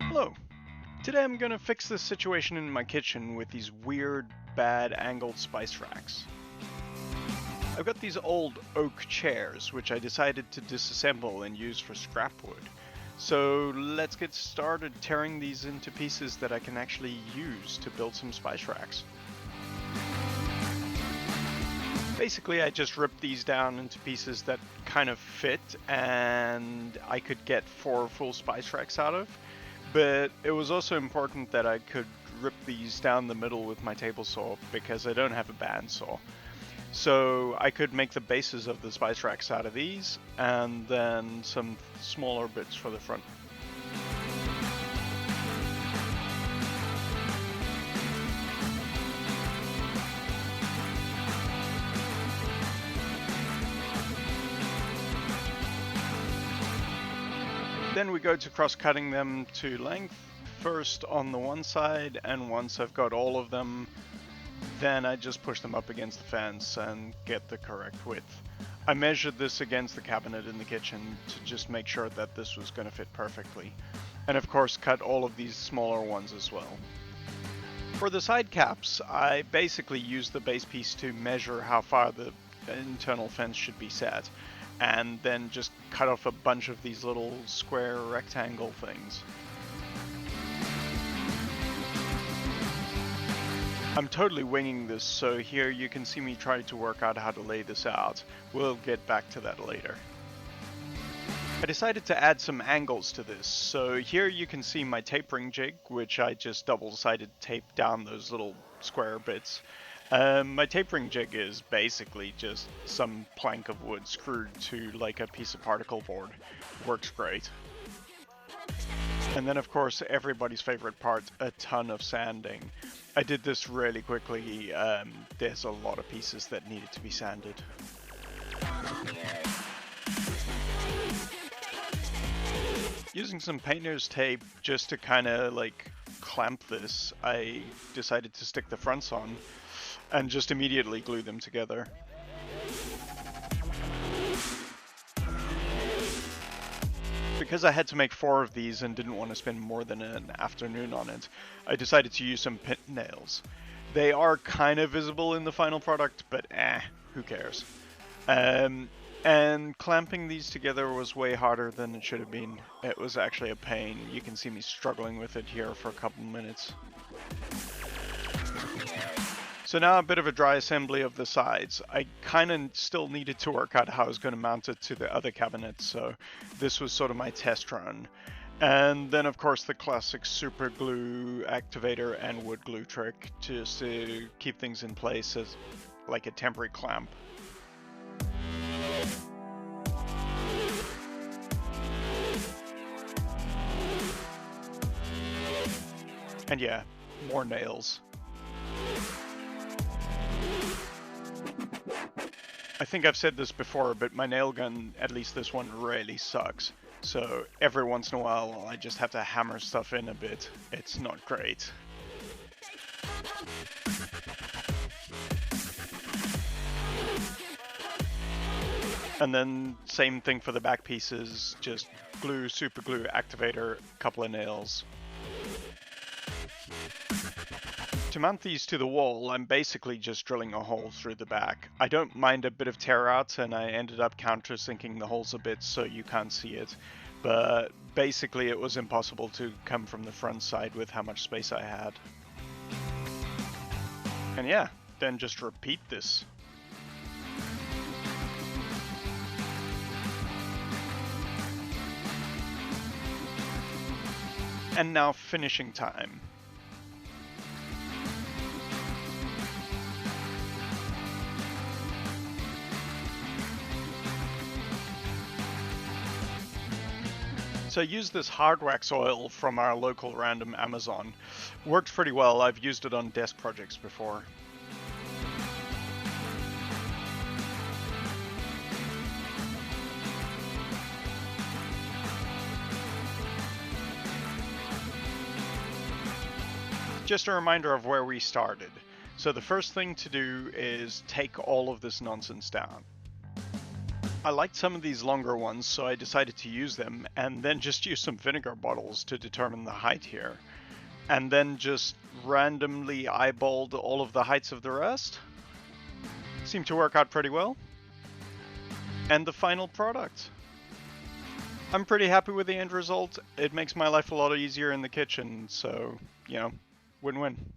Hello. Today I'm gonna fix this situation in my kitchen with these weird, bad angled spice racks. I've got these old oak chairs, which I decided to disassemble and use for scrap wood. So let's get started tearing these into pieces that I can actually use to build some spice racks. Basically, I just ripped these down into pieces that kind of fit and I could get 4 full spice racks out of. But it was also important that I could rip these down the middle with my table saw because I don't have a bandsaw. So I could make the bases of the spice racks out of these and then some smaller bits for the front. Then we go to cross-cutting them to length, first on the one side, and once I've got all of them, then I just push them up against the fence and get the correct width. I measured this against the cabinet in the kitchen to just make sure that this was going to fit perfectly. And of course cut all of these smaller ones as well. For the side caps, I basically used the base piece to measure how far the internal fence should be set, and then just cut off a bunch of these little square rectangle things. I'm totally winging this, so here you can see me try to work out how to lay this out. We'll get back to that later. I decided to add some angles to this, so here you can see my tapering jig, which I just double-sided taped down those little square bits. My tapering jig is basically just some plank of wood screwed to like a piece of particle board. Works great. And then of course everybody's favorite part, a ton of sanding. I did this really quickly, there's a lot of pieces that needed to be sanded. Using some painter's tape just to kind of like clamp this, I decided to stick the fronts on and just immediately glue them together. Because I had to make 4 of these and didn't want to spend more than an afternoon on it, I decided to use some pin nails. They are kind of visible in the final product, but who cares? And clamping these together was way harder than it should have been. It was actually a pain. You can see me struggling with it here for a couple minutes. So now a bit of a dry assembly of the sides. I kind of still needed to work out how I was going to mount it to the other cabinet, so this was sort of my test run. And then of course the classic super glue activator and wood glue trick just to keep things in place as like a temporary clamp. And yeah, more nails. I think I've said this before, but my nail gun, at least this one, really sucks. So every once in a while I just have to hammer stuff in a bit. It's not great. And then same thing for the back pieces, just glue, super glue, activator, couple of nails. To mount these to the wall, I'm basically just drilling a hole through the back. I don't mind a bit of tear out, and I ended up countersinking the holes a bit so you can't see it. But basically it was impossible to come from the front side with how much space I had. And yeah, then just repeat this. And now finishing time. So I used this hard wax oil from our local random Amazon. Works pretty well, I've used it on desk projects before. Just a reminder of where we started. So the first thing to do is take all of this nonsense down. I liked some of these longer ones, so I decided to use them, and then just use some vinegar bottles to determine the height here. And then just randomly eyeballed all of the heights of the rest. Seemed to work out pretty well. And the final product. I'm pretty happy with the end result. It makes my life a lot easier in the kitchen, so, you know, win-win.